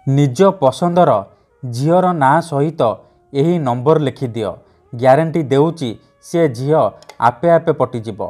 निज पसंदर झीर ना सहित यही नंबर लिखिदियो। ग्यारंटी देउची से झील आपे आपे पटिजिब।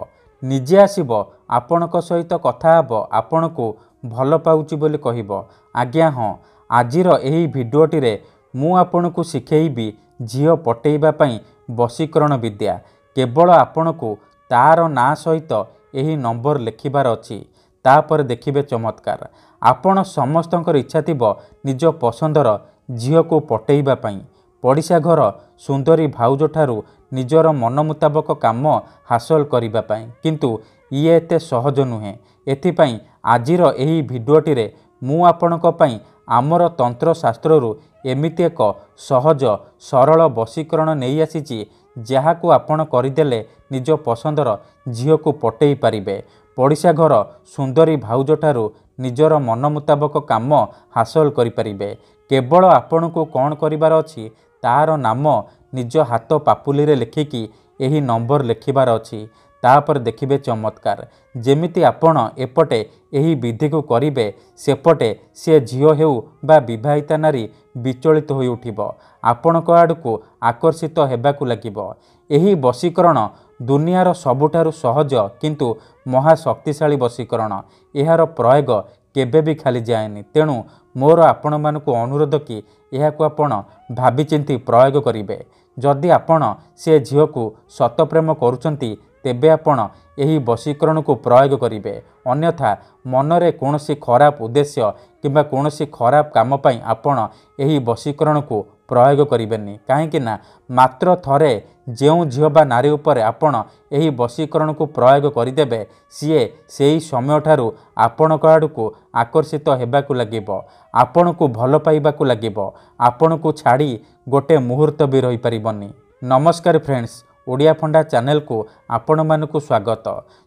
निजे आसिब आपणक सहित कथा हेब आपण को भल पाउची बोली कहिब। आज्ञा हाँ, आजिर एही भिडियोटी रे मु आपण को शिखेइबी झील पटेइबा पई वशीकरण विद्या। केवल आपण को तार ना सहित यही नंबर लिखिबार अछि। तापर देखिबे चमत्कार। आपण समस्तंकर इच्छा थिबो निज पसंदर झील को पटेइबा पई। पड़िशा घर सुंदरी भाउज ठारू निजर मन मुताबक काम हासिल करिबा पई, किंतु ये एते सहज नुहे। एथिपाई आजिर एही भिडियोटी रे मु आपणक पई आमर तंत्र शास्त्ररू एमिति एक सहज सरल वशीकरण नहीं आसीची, जहाकू आपण करिदेले निज पसंदर झील को पटेई पारिबे। पड़िशा घर सुंदरी भाउज ठारू निजर मन मुताबक काम हासिल करि पारिबे। केवल आपण को कौन करिबार अछि, तार नाम निज हाथ पापुली रे लिखिकी एही नंबर लिखिबार अछि। तापर देखिबे चमत्कार। जेमिति आपण एपटे एही विधि को करिबे, सेपटे से झील हेउ बा विवाहिता नारी विचलित होई उठिबो, आपणक आडको आकर्षित हेबाकू लागिबो। एही वशीकरण दुनियार सबुठारु सहज किंतु महाशक्तिशाली वशीकरण। एहार प्रयोग केबे भी खाली जाएनी। तेणु मोर आपण मानकु अनुरोध कि एहाकू आपण भाबी चिंती प्रयोग करिबे। जदि आपण से झील को सत प्रेम करूचंती तेबे आपण एही वशीकरण को प्रयोग करिबे। अन्यथा मनरे कोनोसी खराब उद्देश्य किंबा कोनोसी खराब काम पई आपण एही वशीकरण को प्रयोग करिबेनी। काहेकि ना मात्र थरे जेउ झील बा नारी उपरे आपण एही वशीकरण को प्रयोग करिदेबे, सीए सेही समय ठारू आपणक आडको आकर्षित हेबाकू लागिबो, आपण को भल पाइबाकू लागिबो, आपण को छाड़ी गोटे मुहूर्त भी रही परिबनी। नमस्कार फ्रेंड्स, ओडिया फंडा चैनल को आपण मानकु स्वागत।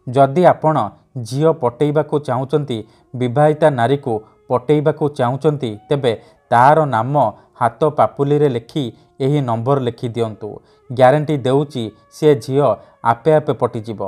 जदि आपण झील पटेइबाकू चाहुचंती, विवाहिता नारी को पटेइबाकू चाहुचंती, तेबे तार नाम हाथ पापुली रे लिखि एही नंबर लिखि दियंतु। ग्यारंटी देउची से झील आपे आपे पटिजिब।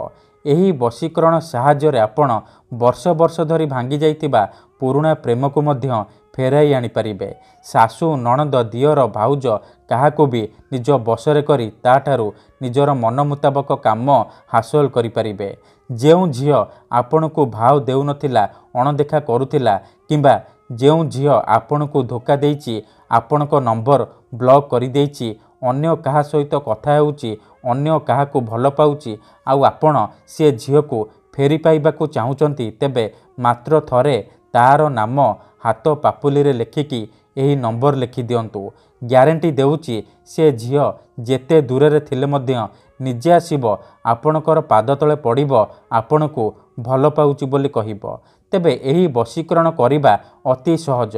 एही वशीकरण साहाय्य रे आपण वर्ष वर्ष धरी भांगी जाइतिबा पुराणा प्रेम को मध्य फेराई आनी पारिबे। सासु नणंद दियर भाउज काहाकू भी निज बसरे करी ताठारू निजर मन मुताबक काम हासिल करि पारिबे। जेउ झील आपण को भाव देउ नथिला, अणदेखा करुथिला, किंबा जेउ झील आपण को धोखा देइची, आपणक नंबर ब्लॉक करि देइची, अन्य काहा सहित कथा हेउची, अन्य काहाकू भल पाउची, आउ आपण से झील को फेरी पाइबाकू चाहुचंती, तेबे मात्र थरे तार नाम हाथ पापुली रे लिखिकी एही नंबर लिखि दियंतु। ग्यारंटी देउची से झील जेते दूर रे थिले मध्य निजे आसीबो, आपणकर पाद तले पड़िबो, आपण को भल पाउची बोली कहिबो। तेबे एही वशीकरण करिबा अति सहज।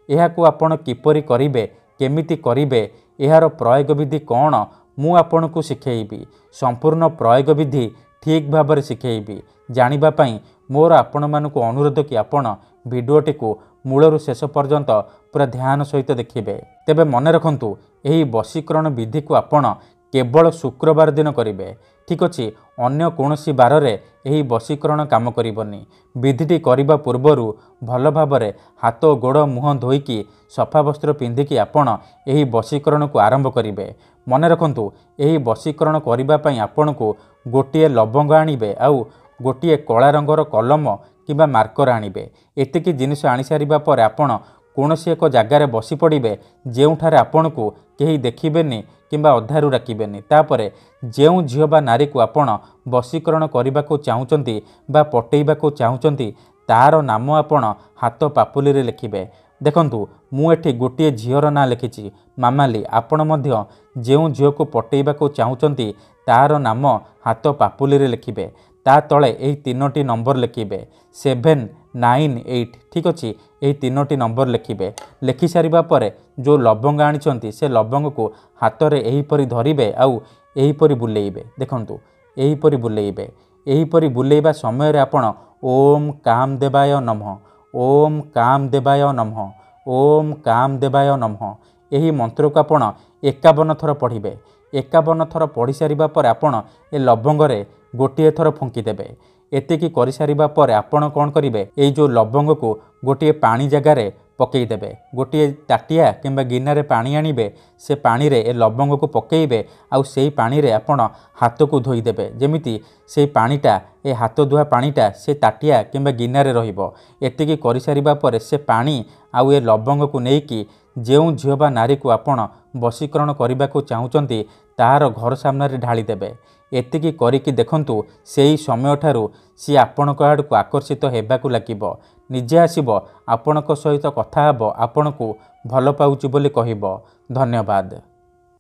एहाकू आपण किपरि करिबे, केमिति करिबे, एहार प्रयोग विधि कौन, मु आपण को शिखेइबी। संपूर्ण प्रयोग विधि ठीक भाबरे शिखेइबी। जानिबा पई मोर आपण मानकु अनुरोध कि आपण भिडियोटी को मूलरू शेष पर्यंत पूरा ध्यान सहित देखिबे। तेबे मने रखंतु, एही वशीकरण विधि को आपण केवल शुक्रवार दिन करिबे। ठीक अछि, अन्य कोनोसी बार रे एही वशीकरण काम करिबनी। विधिटी करिबा पूर्वरु भल भाबरे हाथ गोड़ मुह धोईकी सफा वस्त्र पिंधिकी आपण एही वशीकरण को आरंभ करिबे। मने रखंतु, एही वशीकरण करिबा पई आपण को गोटिए लवंग आनिबे, आउ गोटिए कला रंगर कलम किंबा मार्कर आनिबे। एतिकी जिनिस आनी सारिबा पर आपण कोनोसी एक जगार बसी पड़िबे, जेउठारे आपण को केही देखिबेनी किंबा अधारू डाकिबेनी। तापरे जेउ झील बा नारी को आपण वशीकरण करिबाकू चाहुचंती बा पटेइबाकू चाहुचंती, तार नाम आपण हाथ पापुली रे लिखिबे। देखंतु, मु एठी गोटिए झीर ना लिखिछि मामाली। आपण मध्य जेउ झील को पटेइबाकू चाहुचंती, तार नाम हाथ पापुली रे लिखिबे। ता तले एही तीनोटी नंबर लिखिबे 798। ठीक अछि, एही तीनोटी नंबर लिखिबे। लिखि सारिबा परे जो लवंग आनिचंती, से लवंग को हाथ रे एही परि धरिबे, आउ एही परि बुलेइबे। देखंतु, एही परि बुलेइबे। एही परि बुलेइबा समय रे आपण ओम कामदेवाय नमः, ओम कामदेवाय नमः, ओम कामदेवाय नमः एही मंत्र को आपण 51 थर पढ़िबे। 51 थर पढ़ी सारिबा पर आपण ए लवंग रे गोटिए थर फुंकी देबे। एतिकी करि सारिबा पर आपण कोन करिवे, एई जो लवंग को गोटिए पानी जगार ପକାଇଦେବେ। ଗୋଟିଏ ତାଟିଆ କିମ୍ବା ଗିନାରେ ପାଣି ଆଣିବେ, ସେ ପାଣିରେ ଏ ଲବଙ୍ଗକୁ ପକାଇବେ ଆଉ ସେଇ ପାଣିରେ ଆପଣ ହାତକୁ ଧୋଇଦେବେ। ଯେମିତି ସେଇ ପାଣିଟା, ଏ ହାତ ଧୁଆ ପାଣିଟା ସେ ତାଟିଆ କିମ୍ବା ଗିନାରେ ରହିବ। ଏତିକି କରିସାରିବା ପରେ ସେ ପାଣି ଆଉ ଏ ଲବଙ୍ଗକୁ ନେଇକି ଯେଉଁ ଝିଅ ବା ନାରୀକୁ ଆପଣ ବଶୀକରଣ କରିବାକୁ ଚାହୁଁଛନ୍ତି ତାହାର ଘର ସାମ୍ନାରେ ଢାଳିଦେବେ। ଏତିକି କରିକି ଦେଖନ୍ତୁ, ସେଇ ସମୟଠାରୁ ସିଏ ଆପଣଙ୍କ ଆଡ଼କୁ ଆକର୍ଷିତ ହେବାକୁ ଲାଗିବ। ନିଜେ ଆସିବ, ଆପଣଙ୍କ ସହିତ କଥା ହେବ, ଆପଣଙ୍କୁ ଭଲ ପାଉଛି ବୋଲି କହିବ। ଧନ୍ୟବାଦ।